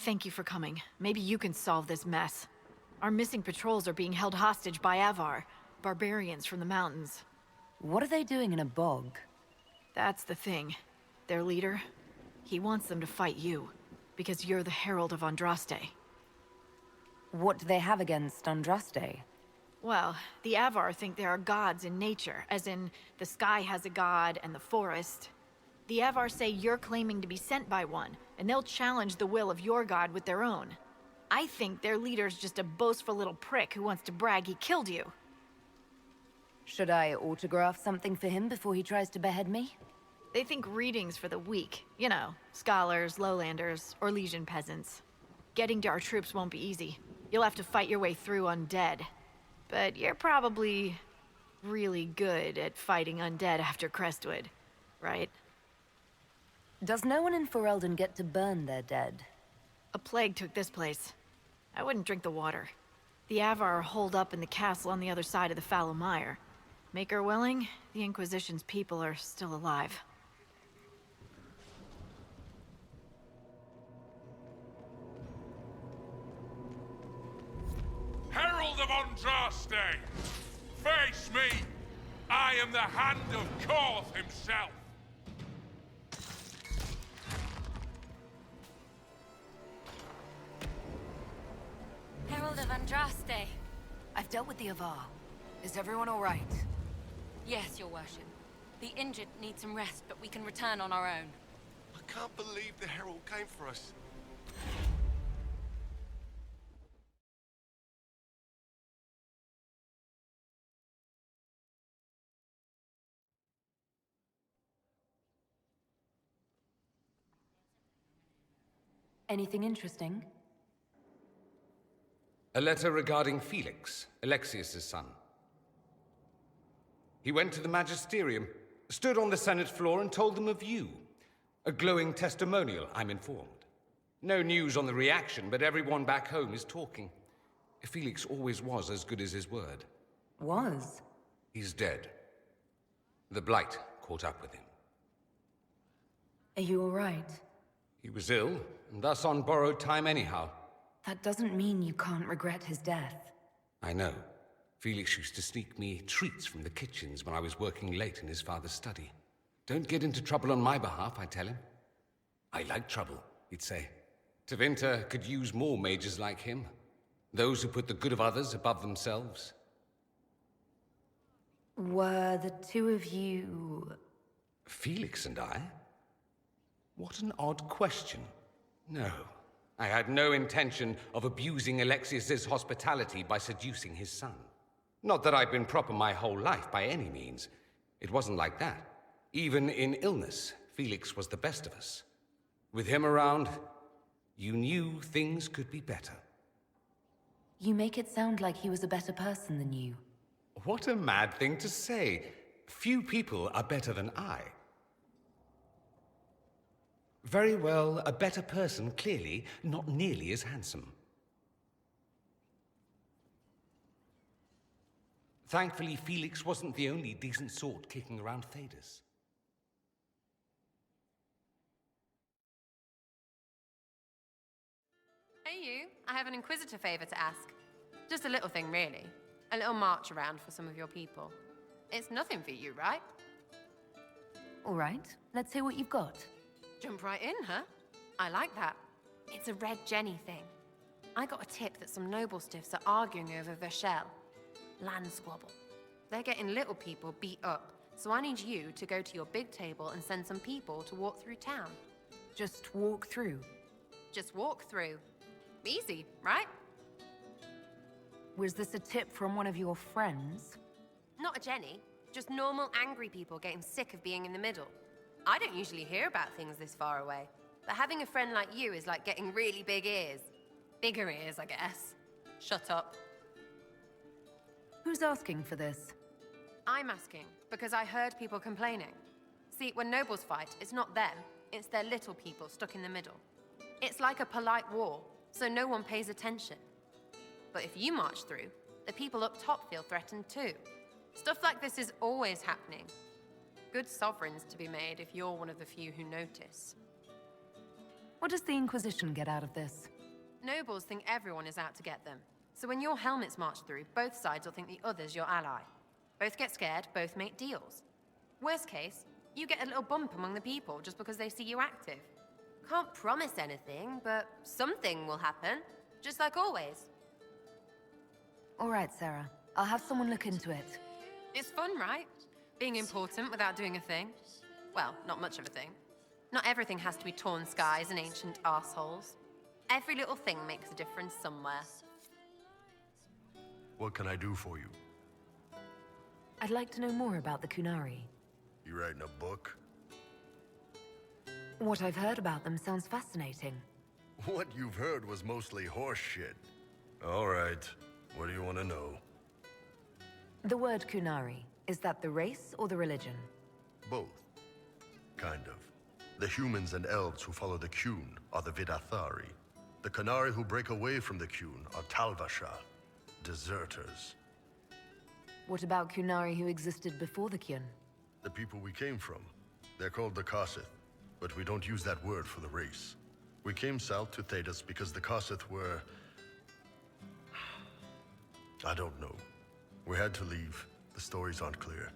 Thank you for coming. Maybe you can solve this mess. Our missing patrols are being held hostage by Avar, barbarians from the mountains. What are they doing in a bog? That's the thing. Their leader, he wants them to fight you, because you're the Herald of Andraste. What do they have against Andraste? Well, the Avar think there are gods in nature, as in, the sky has a god and the forest. The Avar say you're claiming to be sent by one, and they'll challenge the will of your god with their own. I think their leader's just a boastful little prick who wants to brag he killed you. Should I autograph something for him before he tries to behead me? They think readings for the weak. You know, scholars, lowlanders, or legion peasants. Getting to our troops won't be easy. You'll have to fight your way through undead. But you're probably really good at fighting undead after Crestwood, right? Does no one in Ferelden get to burn their dead? A plague took this place. I wouldn't drink the water. The Avar are holed up in the castle on the other side of the fallow mire. Maker willing, the Inquisition's people are still alive. Herald of Andraste! Face me! I am the Hand of Korth himself! Herald of Andraste. I've dealt with the Avar. Is everyone all right? Yes, your worship. The injured need some rest, but we can return on our own. I can't believe the Herald came for us. Anything interesting? A letter regarding Felix, Alexius' son. He went to the Magisterium, stood on the Senate floor and told them of you. A glowing testimonial, I'm informed. No news on the reaction, but everyone back home is talking. Felix always was as good as his word. Was? He's dead. The Blight caught up with him. Are you all right? He was ill, and thus on borrowed time anyhow. That doesn't mean you can't regret his death. I know. Felix used to sneak me treats from the kitchens when I was working late in his father's study. Don't get into trouble on my behalf, I tell him. I like trouble, he'd say. Tevinter could use more mages like him. Those who put the good of others above themselves. Were the two of you... Felix and I? What an odd question. No, I had no intention of abusing Alexius's hospitality by seducing his son. Not that I've been proper my whole life by any means. It wasn't like that. Even in illness, Felix was the best of us. With him around, you knew things could be better. You make it sound like he was a better person than you. What a mad thing to say. Few people are better than I. Very well, a better person, clearly, not nearly as handsome. Thankfully, Felix wasn't the only decent sort kicking around Thedas. Hey you, I have an Inquisitor favor to ask. Just a little thing, really. A little march around for some of your people. It's nothing for you, right? All right, let's hear what you've got. Jump right in, huh? I like that. It's a Red Jenny thing. I got a tip that some noble stiffs are arguing over Verschel. Land squabble. They're getting little people beat up, so I need you to go to your big table and send some people to walk through town. Just walk through. Just walk through. Easy, right? Was this a tip from one of your friends? Not a Jenny. Just normal angry people getting sick of being in the middle. I don't usually hear about things this far away, but having a friend like you is like getting really big ears. Bigger ears, I guess. Shut up. Who's asking for this? I'm asking, because I heard people complaining. See, when nobles fight, it's not them, it's their little people stuck in the middle. It's like a polite war, so no one pays attention. But if you march through, the people up top feel threatened too. Stuff like this is always happening. Good sovereigns to be made if you're one of the few who notice. What does the Inquisition get out of this? Nobles think everyone is out to get them. So when your helmets march through, both sides will think the other's your ally. Both get scared, both make deals. Worst case, you get a little bump among the people just because they see you active. Can't promise anything, but something will happen. Just like always. All right, Sarah. I'll have someone look into it. It's fun, right? Being important without doing a thing. Well, not much of a thing. Not everything has to be torn skies and ancient arseholes. Every little thing makes a difference somewhere. What can I do for you? I'd like to know more about the Kunari. You writing a book? What I've heard about them sounds fascinating. What you've heard was mostly horse shit. All right. What do you want to know? The word Kunari, is that the race or the religion? Both. Kind of. The humans and elves who follow the Qun are the Vidathari. The Kunari who break away from the Qun are Talvasha, deserters. What about Kunari who existed before the Qun? The people we came from. They're called the Kossith, but we don't use that word for the race. We came south to Thedas because the Kossith were... I don't know. We had to leave. The stories aren't clear.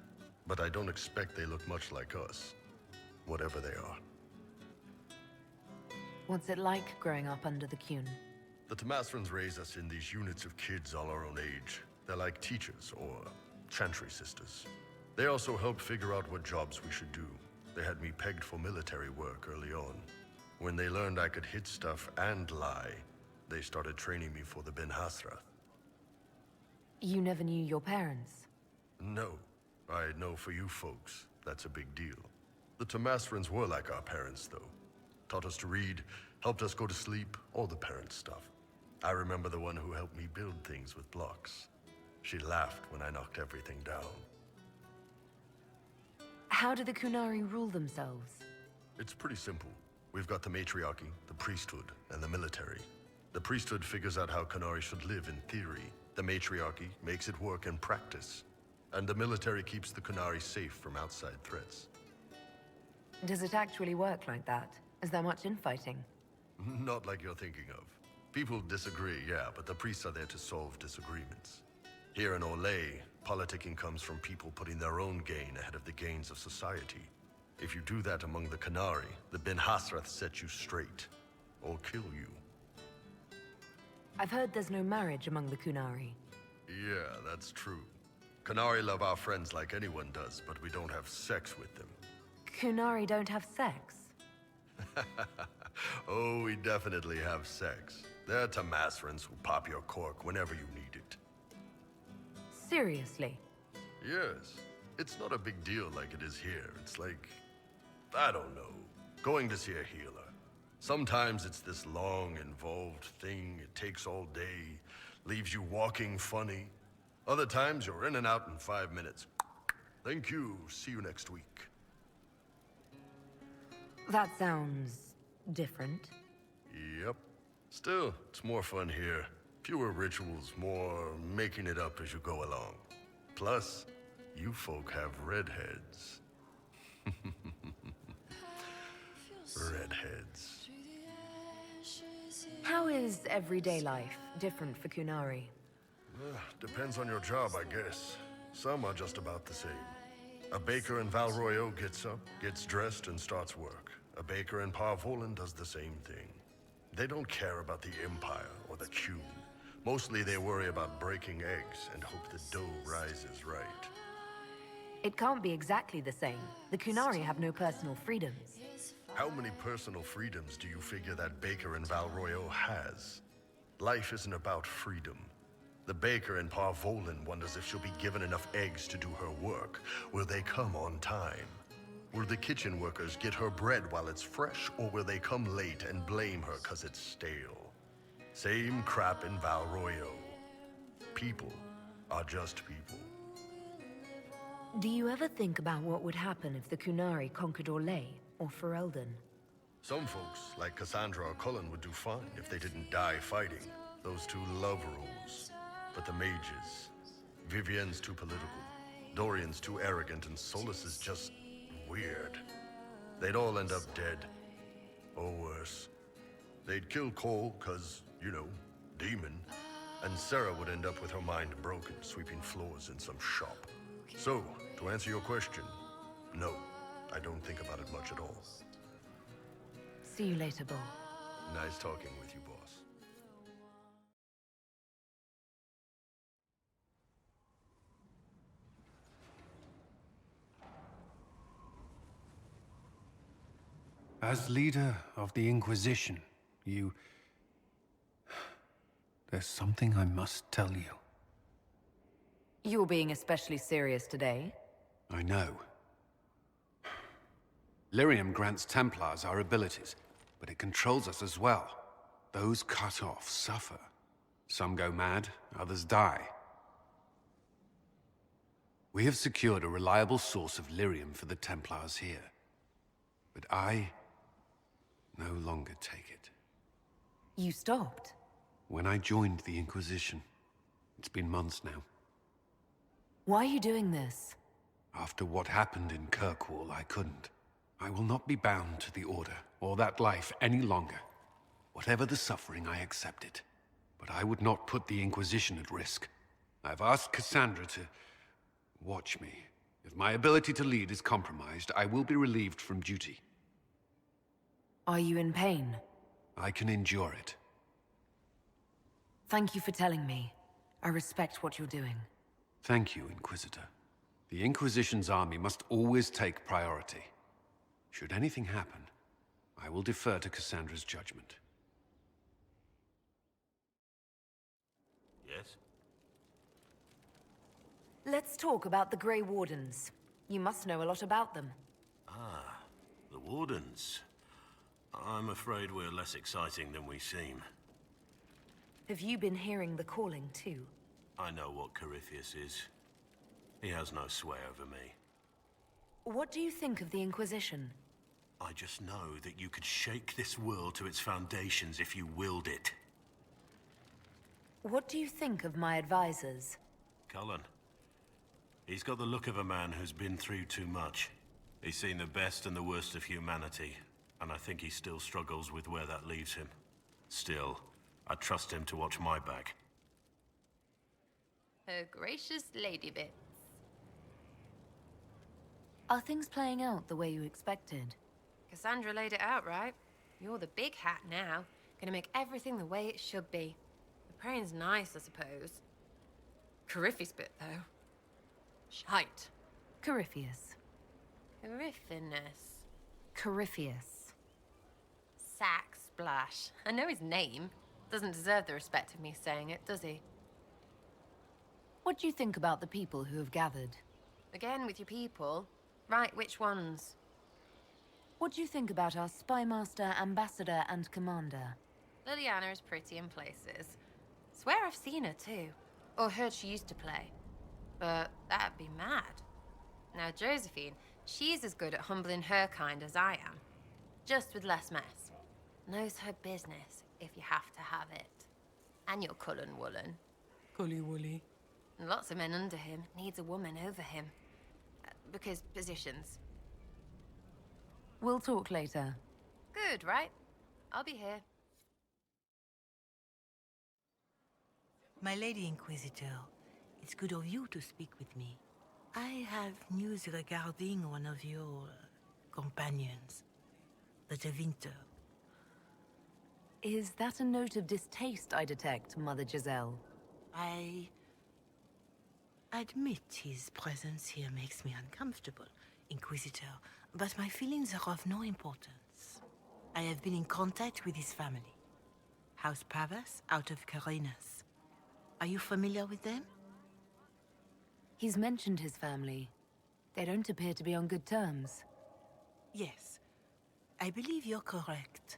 But I don't expect they look much like us. Whatever they are. What's it like growing up under the Qun? The Tamasrans raise us in these units of kids all our own age. They're like teachers, or chantry sisters. They also help figure out what jobs we should do. They had me pegged for military work early on. When they learned I could hit stuff and lie, they started training me for the Ben Hasrath. You never knew your parents? No. I know for you folks, that's a big deal. The Tamasrans were like our parents, though. Taught us to read, helped us go to sleep, all the parent stuff. I remember the one who helped me build things with blocks. She laughed when I knocked everything down. How do the Kunari rule themselves? It's pretty simple. We've got the matriarchy, the priesthood, and the military. The priesthood figures out how Kunari should live in theory. The matriarchy makes it work in practice. And the military keeps the Kunari safe from outside threats. Does it actually work like that? Is there much infighting? Not like you're thinking of. People disagree, yeah, but the priests are there to solve disagreements. Here in Olay, politicking comes from people putting their own gain ahead of the gains of society. If you do that among the Kunari, the Ben Hasrath set you straight, or kill you. I've heard there's no marriage among the Kunari. Yeah, that's true. Kunari love our friends like anyone does, but we don't have sex with them. Kunari don't have sex? Oh, we definitely have sex. They're Tamasrans who pop your cork whenever you need it. Seriously? Yes. It's not a big deal like it is here. It's like, I don't know, going to see a healer. Sometimes it's this long, involved thing. It takes all day, leaves you walking funny. Other times you're in and out in 5 minutes. Thank you. See you next week. That sounds different. Yep. Still, it's more fun here. Fewer rituals, more making it up as you go along. Plus, you folk have redheads. Redheads. How is everyday life different for Kunari? Depends on your job, I guess. Some are just about the same. A baker in Val Royeaux gets up, gets dressed, and starts work. A baker in Parvolan does the same thing. They don't care about the Empire or the Qun. Mostly they worry about breaking eggs and hope the dough rises right. It can't be exactly the same. The Kunari have no personal freedoms. How many personal freedoms do you figure that baker in Val Royeaux has? Life isn't about freedom. The baker in Parvolan wonders if she'll be given enough eggs to do her work. Will they come on time? Will the kitchen workers get her bread while it's fresh, or will they come late and blame her 'cause it's stale? Same crap in Val Royeaux. People are just people. Do you ever think about what would happen if the Kunari conquered Orlais or Ferelden? Some folks, like Cassandra or Cullen, would do fine if they didn't die fighting. Those two love rules. But the mages... Vivienne's too political. Dorian's too arrogant, and Solus is just... weird. They'd all end up dead. Or worse. They'd kill Cole, 'cause you know, demon, and Sarah would end up with her mind broken, sweeping floors in some shop. So, to answer your question, no, I don't think about it much at all. See you later, Bull. Nice talking with you, boss. As leader of the Inquisition, there's something I must tell you. You're being especially serious today. I know. Lyrium grants Templars our abilities, but it controls us as well. Those cut off suffer. Some go mad, others die. We have secured a reliable source of lyrium for the Templars here. But I no longer take it. You stopped? When I joined the Inquisition, it's been months now. Why are you doing this? After what happened in Kirkwall, I couldn't. I will not be bound to the Order, or that life any longer. Whatever the suffering, I accept it. But I would not put the Inquisition at risk. I've asked Cassandra to watch me. If my ability to lead is compromised, I will be relieved from duty. Are you in pain? I can endure it. Thank you for telling me. I respect what you're doing. Thank you, Inquisitor. The Inquisition's army must always take priority. Should anything happen, I will defer to Cassandra's judgment. Yes? Let's talk about the Grey Wardens. You must know a lot about them. Ah, the Wardens. I'm afraid we're less exciting than we seem. Have you been hearing the calling too? I know what Corypheus is. He has no sway over me. What do you think of the Inquisition? I just know that you could shake this world to its foundations if you willed it. What do you think of my advisors? Cullen. He's got the look of a man who's been through too much. He's seen the best and the worst of humanity, and I think he still struggles with where that leaves him. Still, I trust him to watch my back. Her gracious lady bits. Are things playing out the way you expected? Cassandra laid it out, right? You're the big hat now. Gonna make everything the way it should be. The praying's nice, I suppose. Corypheus bit, though. Shite. Corypheus. Corypheus. Corypheus. Sack Splash. I know his name. Doesn't deserve the respect of me saying it, does he? What do you think about the people who have gathered? Again with your people. Right, which ones? What do you think about our Spymaster, Ambassador, and Commander? Liliana is pretty in places. Swear I've seen her too. Or heard she used to play. But that'd be mad. Now Josephine, she's as good at humbling her kind as I am. Just with less mess. Knows her business, if you have to have it. And you're Cullen Woolen. Cully Woolly. And lots of men under him needs a woman over him. Because positions. We'll talk later. Good, right? I'll be here. My Lady Inquisitor, it's good of you to speak with me. I have news regarding one of your companions, the Tevinter. Is that a note of distaste I detect, Mother Giselle? I admit his presence here makes me uncomfortable, Inquisitor, but my feelings are of no importance. I have been in contact with his family. House Pavas out of Carenas. Are you familiar with them? He's mentioned his family. They don't appear to be on good terms. Yes. I believe you're correct.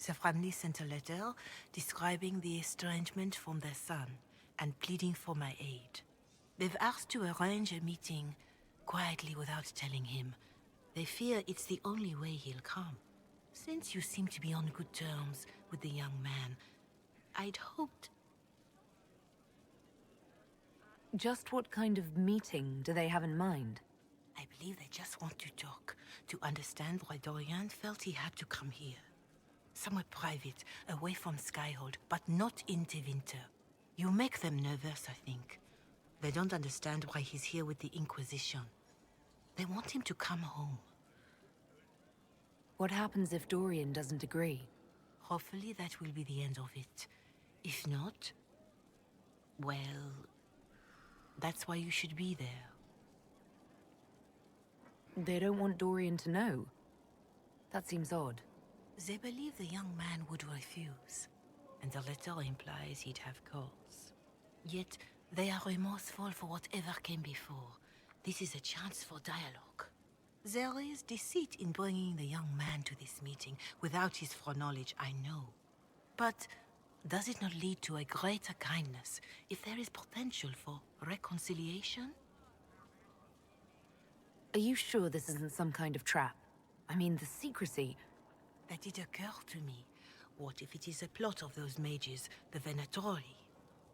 The family sent a letter describing the estrangement from their son and pleading for my aid. They've asked to arrange a meeting quietly without telling him. They fear it's the only way he'll come. Since you seem to be on good terms with the young man, I'd hoped... Just what kind of meeting do they have in mind? I believe they just want to talk, to understand why Dorian felt he had to come here. Somewhere private, away from Skyhold, but not in Tevinter. You make them nervous, I think. They don't understand why he's here with the Inquisition. They want him to come home. What happens if Dorian doesn't agree? Hopefully that will be the end of it. If not, well, that's why you should be there. They don't want Dorian to know. That seems odd. They believe the young man would refuse, and the letter implies he'd have cause. Yet, they are remorseful for whatever came before. This is a chance for dialogue. There is deceit in bringing the young man to this meeting without his foreknowledge, I know. But does it not lead to a greater kindness if there is potential for reconciliation? Are you sure this isn't some kind of trap? I mean, the secrecy... That did occur to me. What if it is a plot of those mages, the Venatori?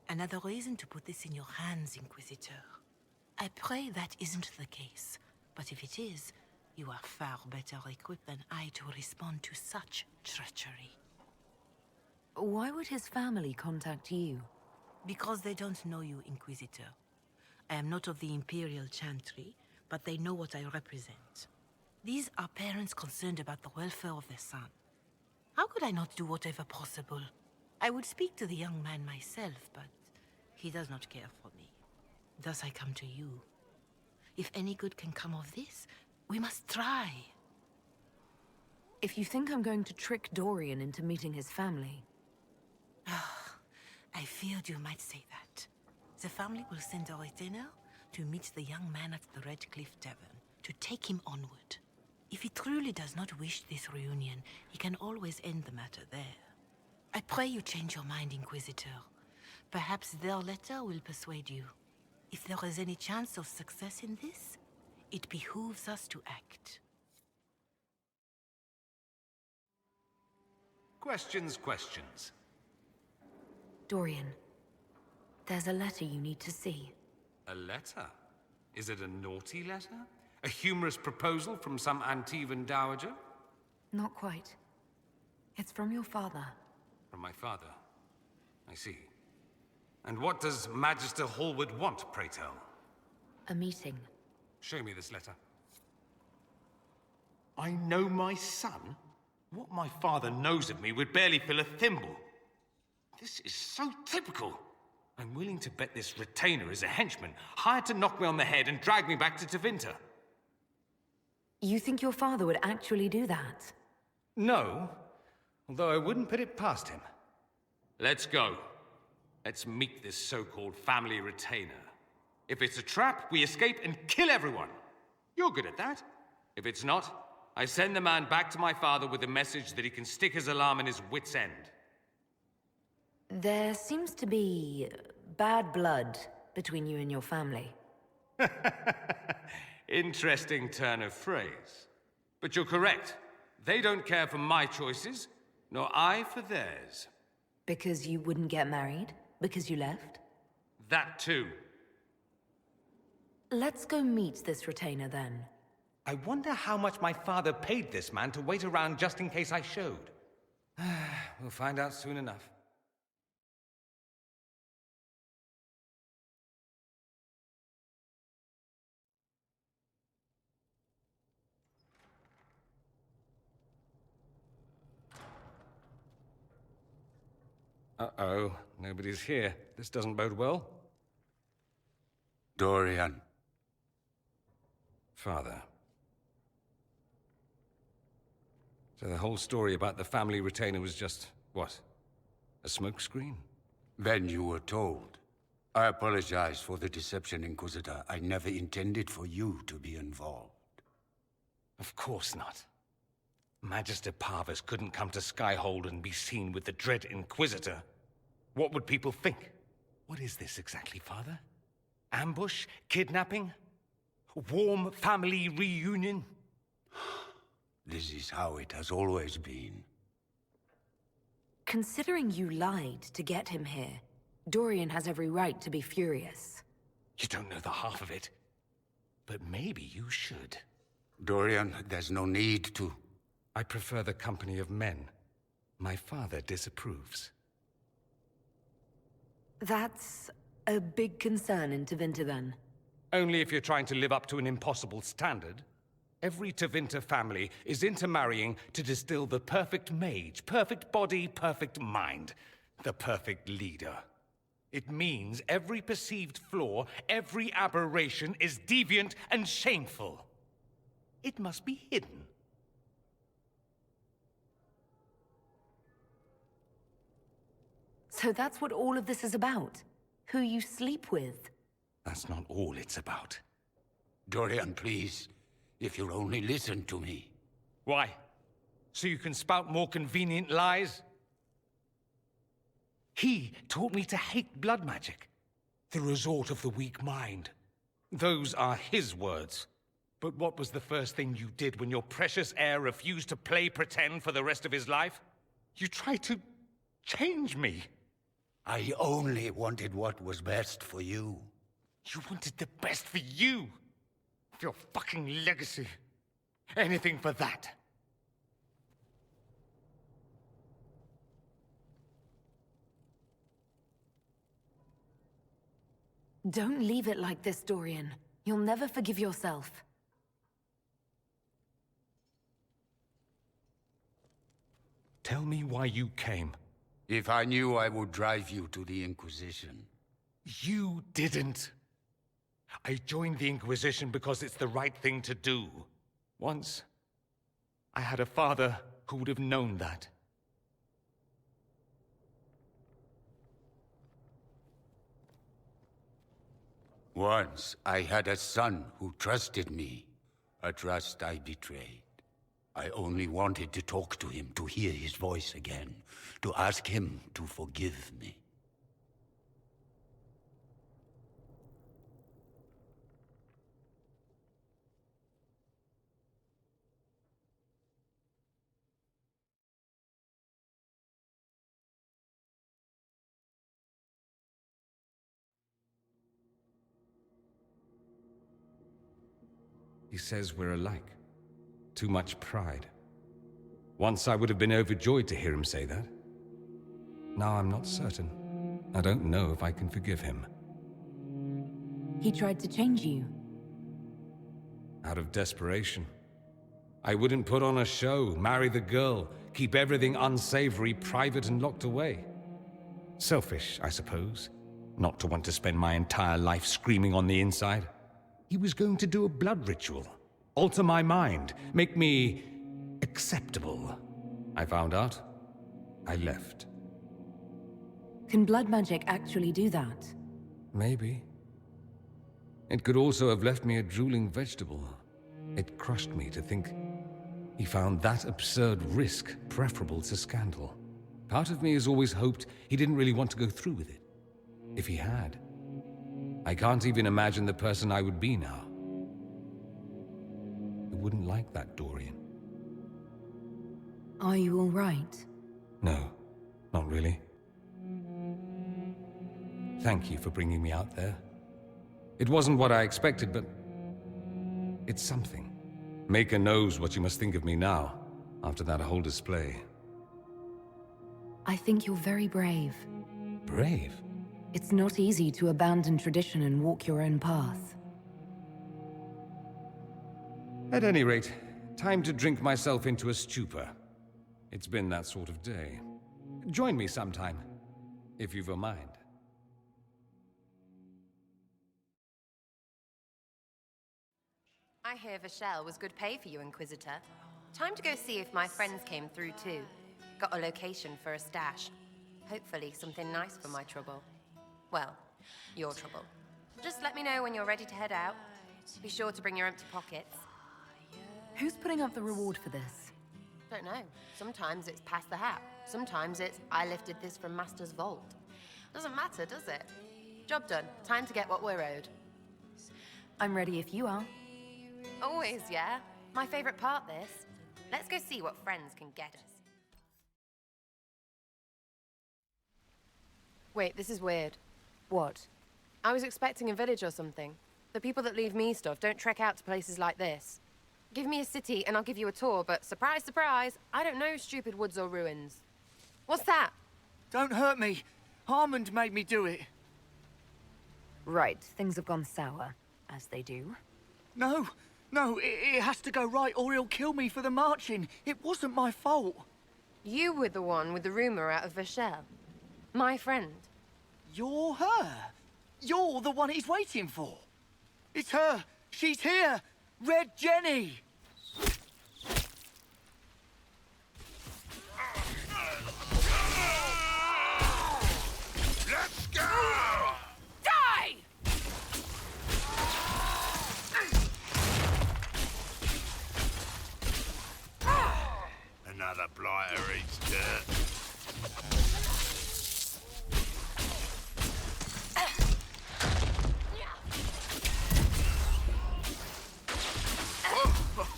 Another reason to put this in your hands, Inquisitor. I pray that isn't the case. But if it is, you are far better equipped than I to respond to such treachery. Why would his family contact you? Because they don't know you, Inquisitor. I am not of the Imperial Chantry, but they know what I represent. These are parents concerned about the welfare of their son. How could I not do whatever possible? I would speak to the young man myself, but he does not care for me. Thus I come to you. If any good can come of this, we must try. If you think I'm going to trick Dorian into meeting his family... I feared you might say that. The family will send a retainer to meet the young man at the Red Cliff Tavern, to take him onward. If he truly does not wish this reunion, he can always end the matter there. I pray you change your mind, Inquisitor. Perhaps their letter will persuade you. If there is any chance of success in this, it behooves us to act. Questions. Dorian, there's a letter you need to see. A letter? Is it a naughty letter? A humorous proposal from some Antivan dowager? Not quite. It's from your father. From my father? I see. And what does Magister Hallward want, pray tell? A meeting. Show me this letter. I know my son? What my father knows of me would barely fill a thimble. This is so typical. I'm willing to bet this retainer is a henchman, hired to knock me on the head and drag me back to Tevinter. You think your father would actually do that? No, although I wouldn't put it past him. Let's go. Let's meet this so-called family retainer. If it's a trap, we escape and kill everyone. You're good at that. If it's not, I send the man back to my father with a message that he can stick his alarm in his wit's end. There seems to be bad blood between you and your family. Interesting turn of phrase. But you're correct. They don't care for my choices, nor I for theirs. Because you wouldn't get married? Because you left? That too. Let's go meet this retainer then. I wonder how much my father paid this man to wait around just in case I showed. We'll find out soon enough. Uh-oh, nobody's here. This doesn't bode well. Dorian. Father. So the whole story about the family retainer was just, what? A smokescreen? Then you were told. I apologize for the deception, Inquisitor. I never intended for you to be involved. Of course not. Magister Parvus couldn't come to Skyhold and be seen with the dread Inquisitor. What would people think? What is this exactly, Father? Ambush? Kidnapping? Warm family reunion? This is how it has always been. Considering you lied to get him here, Dorian has every right to be furious. You don't know the half of it. But maybe you should. Dorian, there's no need to. I prefer the company of men. My father disapproves. That's a big concern in Tevinter, then. Only if you're trying to live up to an impossible standard. Every Tevinter family is intermarrying to distill the perfect mage, perfect body, perfect mind, the perfect leader. It means every perceived flaw, every aberration is deviant and shameful. It must be hidden. So that's what all of this is about? Who you sleep with? That's not all it's about. Dorian, please. If you'll only listen to me. Why? So you can spout more convenient lies? He taught me to hate blood magic. The resort of the weak mind. Those are his words. But what was the first thing you did when your precious heir refused to play pretend for the rest of his life? You tried to change me. I only wanted what was best for you. You wanted the best for you. For your fucking legacy. Anything for that. Don't leave it like this, Dorian. You'll never forgive yourself. Tell me why you came. If I knew, I would drive you to the Inquisition. You didn't. I joined the Inquisition because it's the right thing to do. Once, I had a father who would have known that. Once, I had a son who trusted me. A trust I betrayed. I only wanted to talk to him, to hear his voice again, to ask him to forgive me. He says we're alike. Too much pride. Once I would have been overjoyed to hear him say that. Now I'm not certain. I don't know if I can forgive him. He tried to change you. Out of desperation. I wouldn't put on a show, marry the girl, keep everything unsavory, private and locked away. Selfish, I suppose. Not to want to spend my entire life screaming on the inside. He was going to do a blood ritual. Alter my mind. Make me acceptable. I found out. I left. Can blood magic actually do that? Maybe. It could also have left me a drooling vegetable. It crushed me to think he found that absurd risk preferable to scandal. Part of me has always hoped he didn't really want to go through with it. If he had, I can't even imagine the person I would be now. I wouldn't like that, Dorian. Are you all right? No, not really. Thank you for bringing me out there. It wasn't what I expected, but it's something. Maker knows what you must think of me now, after that whole display. I think you're very brave. Brave? It's not easy to abandon tradition and walk your own path. At any rate, time to drink myself into a stupor. It's been that sort of day. Join me sometime, if you've a mind. I hear Vashel was good pay for you, Inquisitor. Time to go see if my friends came through too. Got a location for a stash. Hopefully something nice for my trouble. Well, your trouble. Just let me know when you're ready to head out. Be sure to bring your empty pockets. Who's putting up the reward for this? Don't know. Sometimes it's pass the hat. Sometimes it's I lifted this from Master's vault. Doesn't matter, does it? Job done. Time to get what we're owed. I'm ready if you are. Always, yeah. My favorite part, this. Let's go see what friends can get us. Wait, this is weird. What? I was expecting a village or something. The people that leave me stuff don't trek out to places like this. Give me a city and I'll give you a tour, but surprise, surprise, I don't know stupid woods or ruins. What's that? Don't hurt me. Harmond made me do it. Right, things have gone sour, as they do. No, it has to go right or he'll kill me for the marching. It wasn't my fault. You were the one with the rumor out of Vashel. My friend. You're her. You're the one he's waiting for. It's her. She's here. Red Jenny. Let's go! Die! Another blighter eats dirt.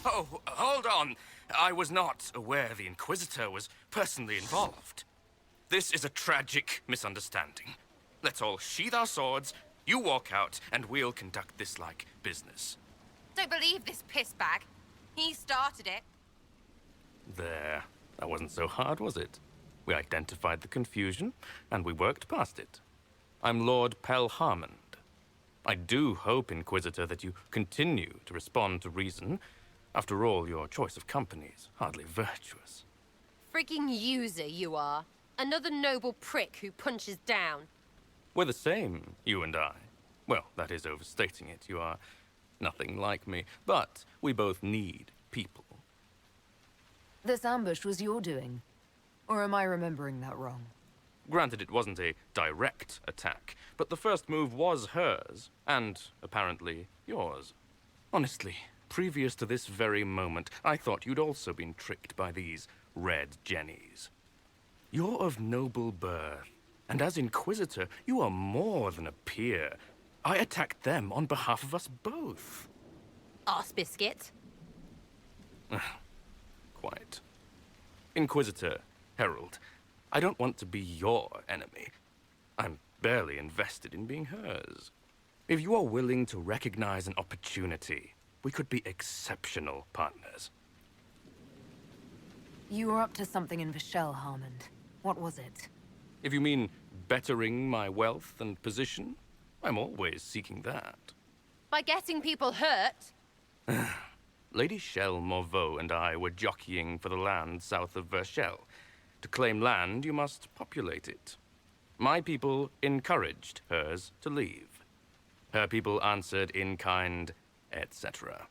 Oh, hold on. I was not aware the Inquisitor was personally involved. This is a tragic misunderstanding. Let's all sheath our swords, you walk out, and we'll conduct this like business. Don't believe this pissbag. He started it. There. That wasn't so hard, was it? We identified the confusion, and we worked past it. I'm Lord Pelharmond. I do hope, Inquisitor, that you continue to respond to reason. After all, your choice of company is hardly virtuous. Freaking user, you are. Another noble prick who punches down. We're the same, you and I. Well, that is overstating it. You are nothing like me. But we both need people. This ambush was your doing. Or am I remembering that wrong? Granted, it wasn't a direct attack, but the first move was hers, and apparently yours. Honestly, previous to this very moment, I thought you'd also been tricked by these red jennies. You're of noble birth, and as Inquisitor, you are more than a peer. I attacked them on behalf of us both. Arse biscuit. Quite. Inquisitor, Herald, I don't want to be your enemy. I'm barely invested in being hers. If you are willing to recognize an opportunity, we could be exceptional partners. You were up to something in Vashel, Harmond. What was it? If you mean bettering my wealth and position, I'm always seeking that. By getting people hurt? Lady Shell Morveau and I were jockeying for the land south of Vashel. To claim land, you must populate it. My people encouraged hers to leave. Her people answered in kind, etc.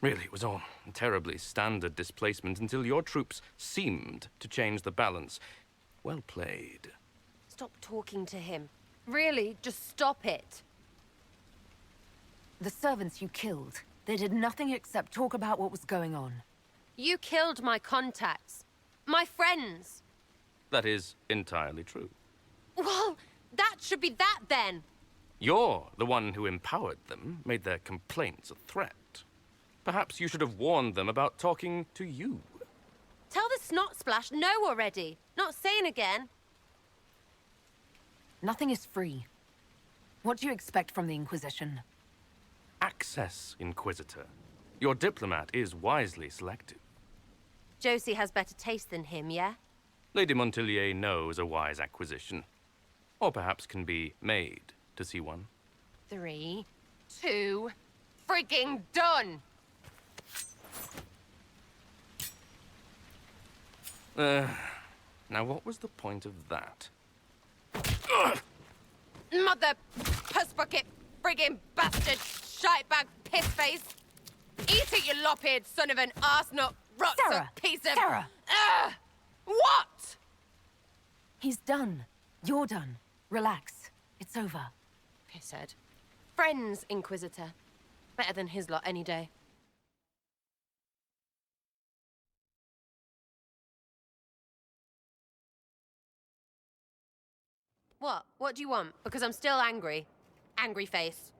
Really, it was all terribly standard displacement until your troops seemed to change the balance. Well played. Stop talking to him. Really, just stop it. The servants you killed, they did nothing except talk about what was going on. You killed my contacts. My friends. That is entirely true. Well, that should be that then. You're the one who empowered them, made their complaints a threat. Perhaps you should have warned them about talking to you. Tell the snot splash no already. Not saying again. Nothing is free. What do you expect from the Inquisition? Access, Inquisitor. Your diplomat is wisely selective. Josie has better taste than him, yeah? Lady Montillier knows a wise acquisition. Or perhaps can be made to see one. 3, 2, frigging done! Now what was the point of that? Mother puss bucket, frigging bastard, shitebag pissface! Eat it, you lop-eared son of an arsenut, rots Sarah! a piece of... Sarah! What? He's done. You're done. Relax. It's over. Pisshead. Friends, Inquisitor. Better than his lot any day. What? What do you want? Because I'm still angry. Angry face.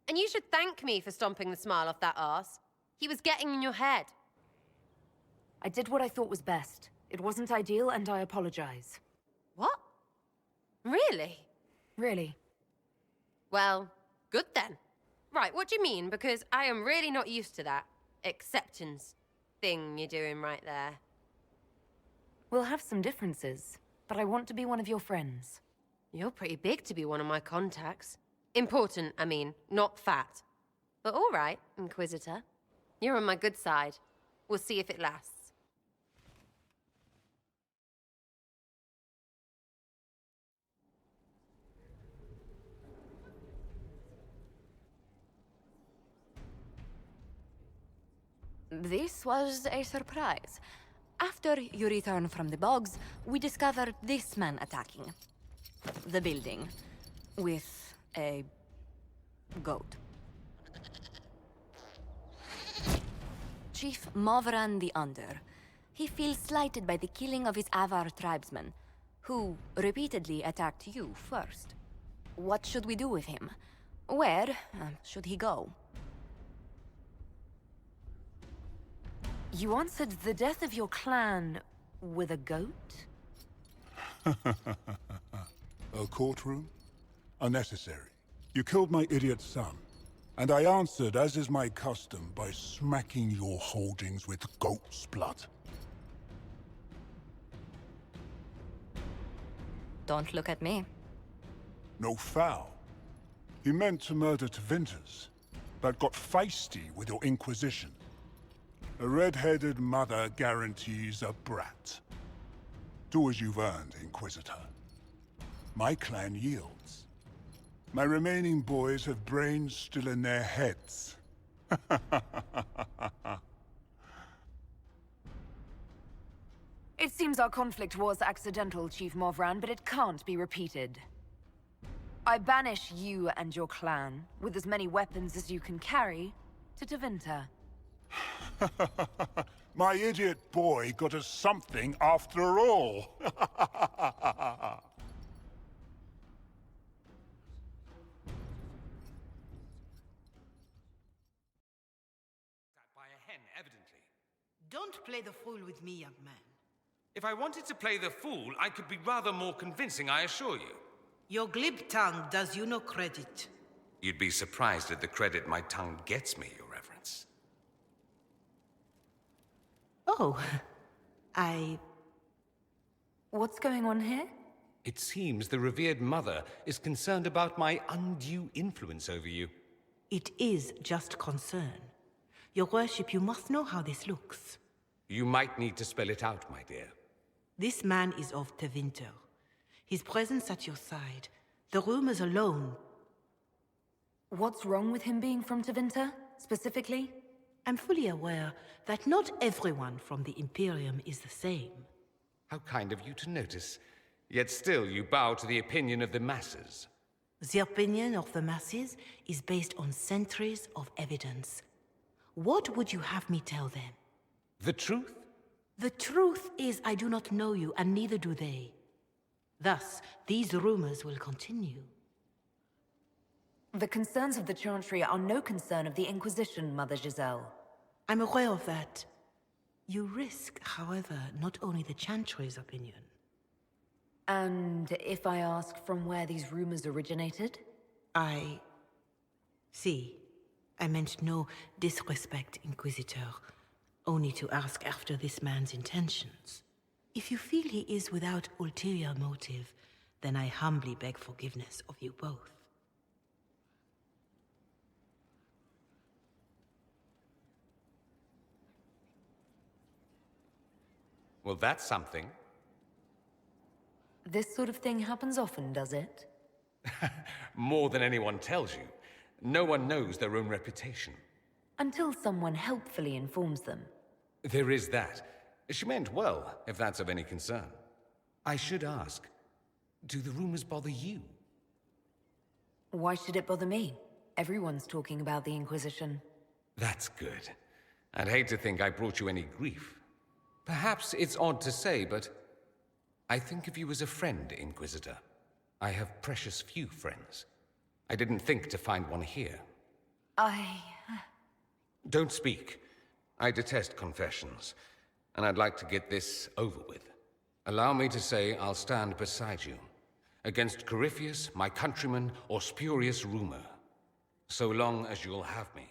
And you should thank me for stomping the smile off that arse. He was getting in your head. I did what I thought was best. It wasn't ideal, and I apologize. What? Really? Really. Well, good then. Right, what do you mean? Because I am really not used to that acceptance thing you're doing right there. We'll have some differences, but I want to be one of your friends. You're pretty big to be one of my contacts. Important, I mean, not fat. But all right, Inquisitor. You're on my good side. We'll see if it lasts. This was a surprise. After you return from the bogs, we discovered this man attacking the building with a goat. Chief Movran the Under. He feels slighted by the killing of his Avar tribesmen, who repeatedly attacked you first. What should we do with him? Where should he go? You answered the death of your clan with a goat? A courtroom? Unnecessary. You killed my idiot son, and I answered, as is my custom, by smacking your holdings with goat's blood. Don't look at me. No foul. He meant to murder Tevinters, but got feisty with your Inquisition. A red-headed mother guarantees a brat. Do as you've earned, Inquisitor. My clan yields. My remaining boys have brains still in their heads. It seems our conflict was accidental, Chief Movran, but it can't be repeated. I banish you and your clan, with as many weapons as you can carry, to Tevinter. My idiot boy got us something after all. By a hen, evidently. Don't play the fool with me, young man. If I wanted to play the fool, I could be rather more convincing, I assure you. Your glib tongue does you no credit. You'd be surprised at the credit my tongue gets me, Your Reverence. Oh, What's going on here? It seems the revered mother is concerned about my undue influence over you. It is just concern. Your worship, you must know how this looks. You might need to spell it out, my dear. This man is of Tevinter. His presence at your side, the rumors alone. What's wrong with him being from Tevinter, specifically? I'm fully aware that not everyone from the Imperium is the same. How kind of you to notice. Yet still you bow to the opinion of the masses. The opinion of the masses is based on centuries of evidence. What would you have me tell them? The truth? The truth is I do not know you, and neither do they. Thus, these rumors will continue. The concerns of the Chantry are no concern of the Inquisition, Mother Giselle. I'm aware of that. You risk, however, not only the Chantry's opinion. And if I ask from where these rumors originated? See, I meant no disrespect, Inquisitor. Only to ask after this man's intentions. If you feel he is without ulterior motive, then I humbly beg forgiveness of you both. Well, that's something. This sort of thing happens often, does it? More than anyone tells you. No one knows their own reputation. Until someone helpfully informs them. There is that. She meant well, if that's of any concern. I should ask, do the rumors bother you? Why should it bother me? Everyone's talking about the Inquisition. That's good. I'd hate to think I brought you any grief. Perhaps it's odd to say, but I think of you as a friend, Inquisitor. I have precious few friends. I didn't think to find one here. Don't speak. I detest confessions, and I'd like to get this over with. Allow me to say I'll stand beside you, against Corypheus, my countryman, or spurious rumor, so long as you'll have me.